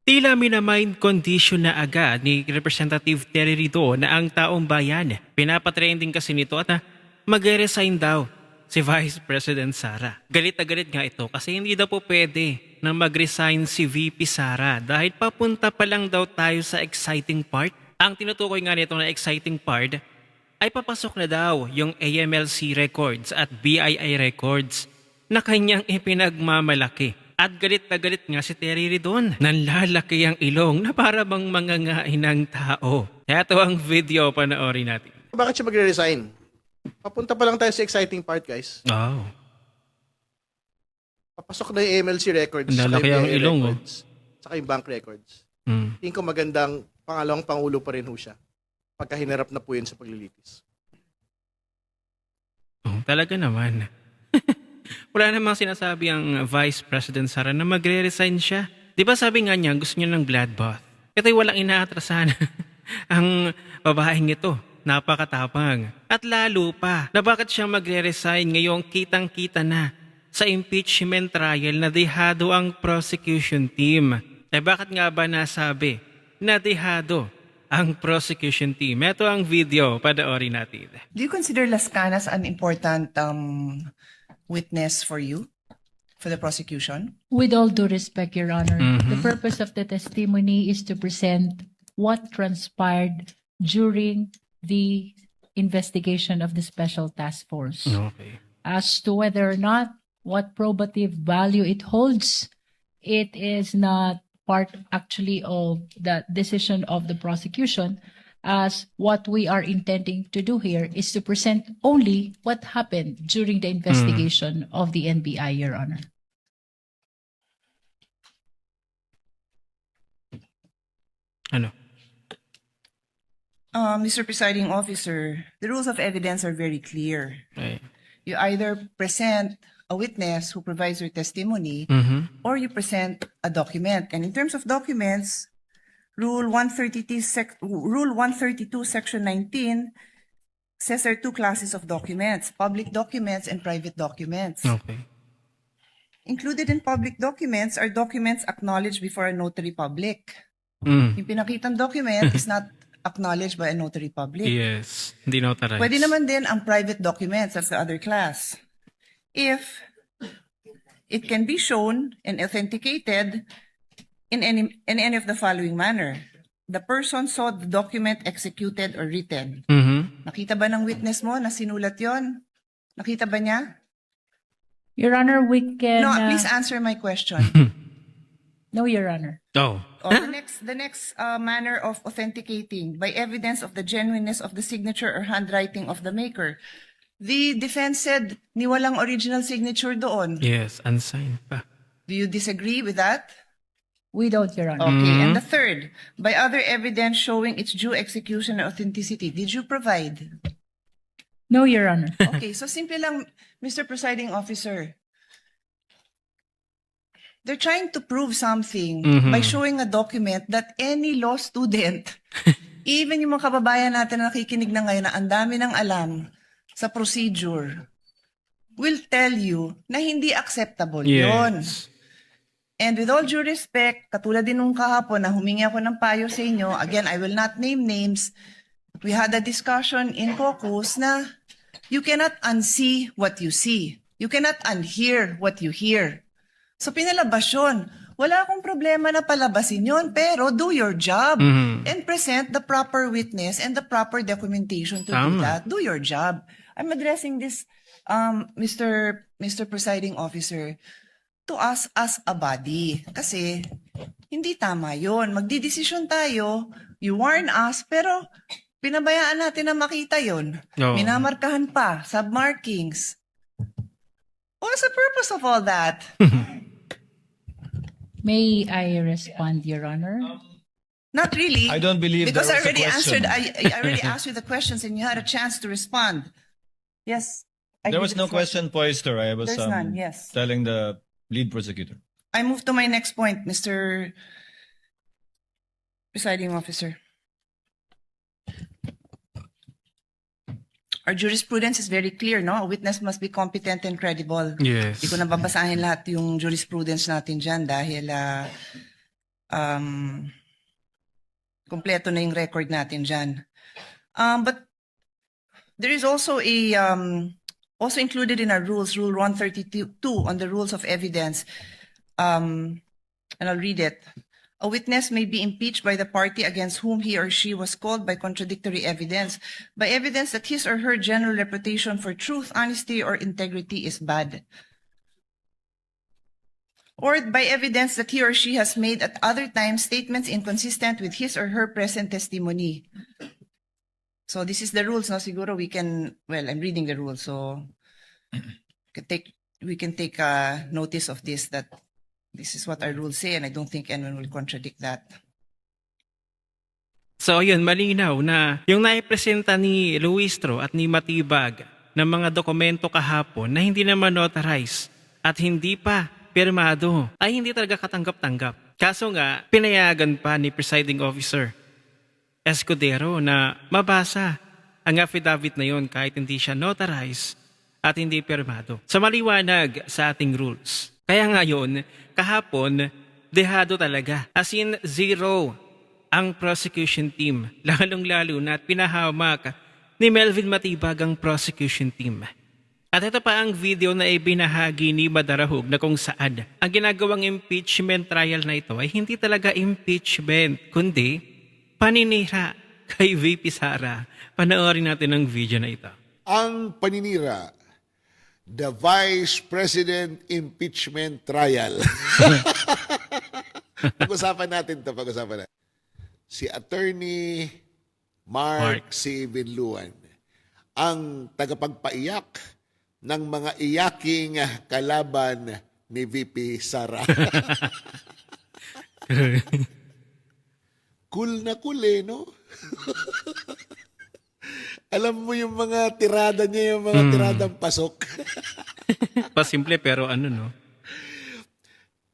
Tila minamind condition na agad ni Representative Terry Rito na ang taong bayan. Pinapatrending kasi nito at mag-resign daw si Vice President Sara. Galit na galit nga ito kasi hindi daw po pwede na mag-resign si VP Sara dahil papunta pa lang daw tayo sa exciting part. Ang tinutukoy nga nito na exciting part ay papasok na daw yung AMLC records at BII records na kanyang ipinagmamalaki. At galit na galit nga si Terry Ridon. Nanlalaki ang ilong na para bang mangangain ng tao. Ito ang video, panoorin natin. Bakit siya magre-resign? Papunta pa lang tayo sa exciting part, guys. Oh. Papasok na yung MLC records. Nanlalaki ang BII ilong, records, saka yung bank records. Mm. Tingin ko magandang pangalawang pangulo pa rin ho siya pagka hinarap na po yun sa paglilitis. Oh, talaga naman. Wala namang sinasabi ang Vice President Sara na magre-resign siya. Di ba sabi nga niya gusto niya ng bloodbath? Ito'y walang inaatrasan. Ang babaeng ito, napakatapang. At lalo pa, na bakit siya magre-resign ngayong kitang-kita na sa impeachment trial na dehado ang prosecution team. Bakit nga ba nasabi na dehado ang prosecution team? Ito ang video, panoorin natin. Do you consider Las Canas an important witness for you, for the prosecution? With all due respect, Your Honor, Mhm. the purpose of the testimony is to present what transpired during the investigation of the Special Task Force. Okay. As to whether or not what probative value it holds, it is not part actually of the decision of the prosecution, as what we are intending to do here is to present only what happened during the investigation of the NBI, Your Honor. Ano? Mr. Presiding Officer, the rules of evidence are very clear. Ay. You either present a witness who provides your testimony, Mhm. or you present a document. And in terms of documents, Rule 132, Section 19 says there are two classes of documents, public documents and private documents. Okay. Included in public documents are documents acknowledged before a notary public. Mm. Yung pinakitang document is not acknowledged by a notary public. Yes. Hindi notarized. Pwede naman din ang private documents, that's the other class. If it can be shown and authenticated in any of the following manner. The person saw the document executed or written. Mhm. Nakita ba ng witness mo na sinulat yon? Nakita ba niya? Your Honor, we can... No, please answer my question. No, Your Honor. Oh. Oh, the next manner of authenticating by evidence of the genuineness of the signature or handwriting of the maker. The defense said ni walang original signature doon. Yes, unsigned pa. Do you disagree with that? We don't, Your Honor. Okay. And the third, by other evidence showing its due execution and authenticity, did you provide? No, Your Honor. Okay, so simple lang, Mr. Presiding Officer. They're trying to prove something by showing a document that any law student, even yung mga kababayan natin na nakikinig na ngayon na ang dami ng alam sa procedure, will tell you na hindi acceptable yon. Yes. And with all due respect, katulad din nung kahapon na humingi ako ng payo sa inyo, again, I will not name names, we had a discussion in caucus na you cannot unsee what you see. You cannot unhear what you hear. So pinalabas yun. Wala akong problema na palabasin yun, pero do your job and present the proper witness and the proper documentation to do Tama. that. Do your job. I'm addressing this, Mr. Presiding Officer, to us as a body. Kasi hindi tama yun. Magdidesisyon tayo, you warn us, pero pinabayaan natin na makita yun. Oo. Minamarkahan pa, submarkings. What's the purpose of all that? May I respond, Your Honor? Not really. I don't believe because I there was a already question. answered. I already asked you the questions, and you had a chance to respond. Yes. I There give was the no floor. question posed, sir. I was There's none, yes. telling the lead prosecutor. I move to my next point, Mr. Presiding Officer. Our jurisprudence is very clear, no? A witness must be competent and credible. Yes. Hindi ko na babasahin lahat yung jurisprudence natin dyan dahil Kompleto na yung record natin dyan. But there is also also included in our rules, Rule 132 on the rules of evidence, and I'll read it. A witness may be impeached by the party against whom he or she was called by contradictory evidence, by evidence that his or her general reputation for truth, honesty, or integrity is bad, or by evidence that he or she has made at other times statements inconsistent with his or her present testimony. So this is the rules, no? Siguro we can, well, I'm reading the rules, so we can take notice of this, that this is what our rules say, and I don't think anyone will contradict that. So yun, malinaw na yung naipresenta ni Luistro at ni Matibag ng mga dokumento kahapon na hindi naman notarized at hindi pa pirmado ay hindi talaga katanggap-tanggap. Kaso nga, pinayagan pa ni Presiding Officer Escudero na mabasa ang affidavit na yun kahit hindi siya notarized at hindi pirmado. Sa maliwanag sa ating rules. Kaya ngayon, kahapon, dehado talaga. As in, zero ang prosecution team. Lalong-lalo na at pinahamak ni Melvin Matibag ang prosecution team. At ito pa ang video na ibinahagi ni Madarahog na kung saan ang ginagawang impeachment trial na ito ay hindi talaga impeachment, kundi paninira kay VP Sara. Panoorin natin ang video na ito. Ang paninira, the Vice President Impeachment Trial. Pag-usapan natin ito, pag-usapan natin. Si Attorney Mark C. Binluan, ang tagapagpaiyak ng mga iyaking kalaban ni VP Sara. Cool na cool no? Alam mo yung mga tirada niya, yung mga tiradang pasok. Pasimple pero ano no?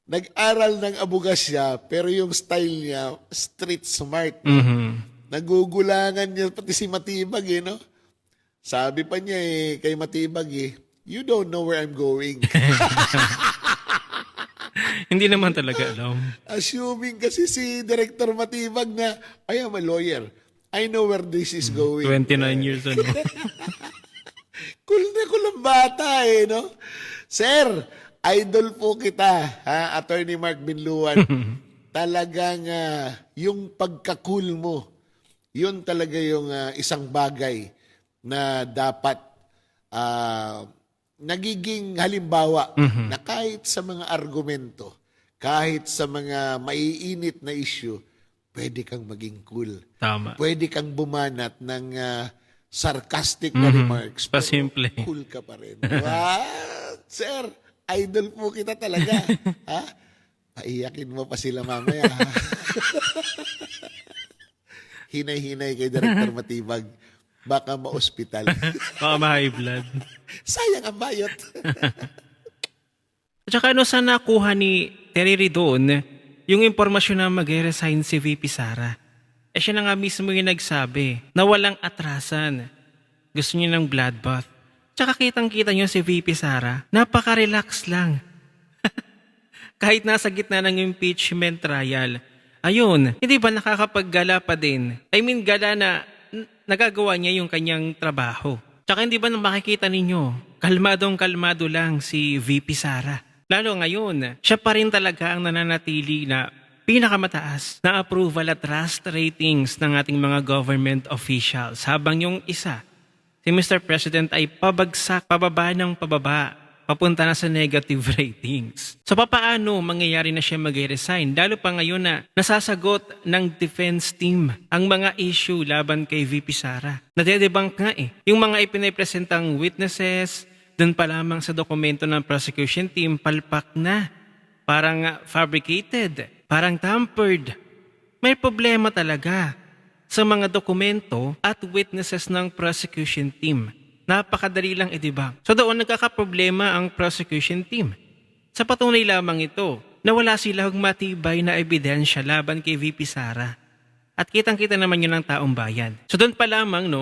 Nag-aral ng abugas siya, pero yung style niya, street smart. Nagugulangan niya, pati si Matibag no? Sabi pa niya kay Matibag you don't know where I'm going. Hindi naman talaga alam. Assuming kasi si Director Matibag na, I am a lawyer. I know where this is going. 29 years ano. Cool na cool ang bata no? Sir, idol po kita, Attorney Mark Binluan. Talagang yung pagka-cool mo, yun talaga yung isang bagay na dapat nagiging halimbawa na kahit sa mga argumento, kahit sa mga maiinit na issue, pwede kang maging cool. Tama. Pwede kang bumanat ng sarcastic na remarks. Pero Pasimple. cool ka pa rin. Wow! Sir, idol po kita talaga. Paiyakin mo pa sila mamaya. Hinay-hinay kay Director Matibag. Baka ma-hospital. Baka ma-high blood. Sayang ang bayot. At saka ano saan nakuha ni Terry Ridon yung impormasyon na mag-resign si VP Sara? Siya na nga mismo yung nagsabi na walang atrasan. Gusto niya ng bloodbath. Tsaka kitang-kita niyo si VP Sara, napaka-relax lang. Kahit nasa gitna ng impeachment trial. Ayun, hindi ba nakakapaggala pa din? I mean, gala na nagagawa niya yung kanyang trabaho. Tsaka hindi ba makikita ninyo, kalmadong-kalmado lang si VP Sara. Lalo ngayon, siya pa rin talaga ang nananatili na pinakamataas na approval at trust ratings ng ating mga government officials. Habang yung isa, si Mr. President ay pabagsak, pababa ng pababa, papunta na sa negative ratings. So papaano mangyayari na siya mag-resign? Lalo pa ngayon na nasasagot ng defense team ang mga issue laban kay VP Sara. Nadedebunk nga yung mga ipinapresentang witnesses, dun pa lamang sa dokumento ng prosecution team, palpak na. Parang fabricated, parang tampered. May problema talaga sa mga dokumento at witnesses ng prosecution team. Napakadali lang i-debunk. So doon nagkakaproblema ang prosecution team. Sa patunay lamang ito, na wala silang matibay na ebidensya laban kay VP Sara. At kitang-kita naman yun ng taong bayan. So doon pa lamang,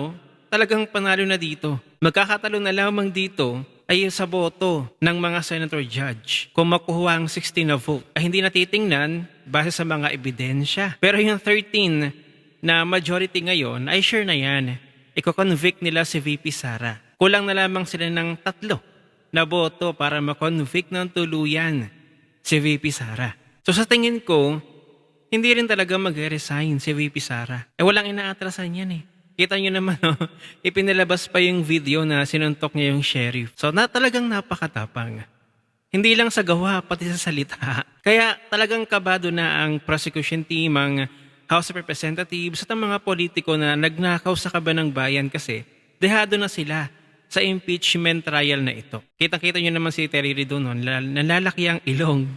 talagang panalo na dito. Magkakatalo na lamang dito ay sa boto ng mga senator judge. Kung makuha ang 16 na vote, ay hindi natitingnan base sa mga ebidensya. Pero yung 13 na majority ngayon ay sure na yan. Iko-convict nila si VP Sara. Kulang na lamang sila ng 3 na boto para ma-convict ng tuluyan si VP Sara. So sa tingin ko, hindi rin talaga mag-resign si VP Sara. Walang inaatrasan yan eh. Kita nyo naman, ipinalabas pa yung video na sinuntok niya yung sheriff. So talagang napakatapang. Hindi lang sa gawa, pati sa salita. Kaya talagang kabado na ang prosecution team, ang House of Representatives at ang mga politiko na nagnakaw sa kaban ng bayan kasi dehado na sila sa impeachment trial na ito. Kitang-kita nyo naman si Terry Redo noon, nalalaki ang ilong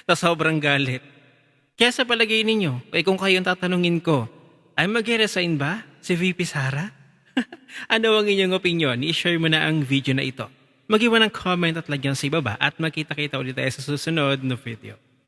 sa sobrang galit. Kaya sa palagay ninyo, kung kayong tatanungin ko, ay mag-resign ba si VP Sara? Ano ang inyong opinion? I-share mo na ang video na ito. Mag-iwan ng comment at lagyan sa ibaba at magkita-kita ulit tayo sa susunod na video.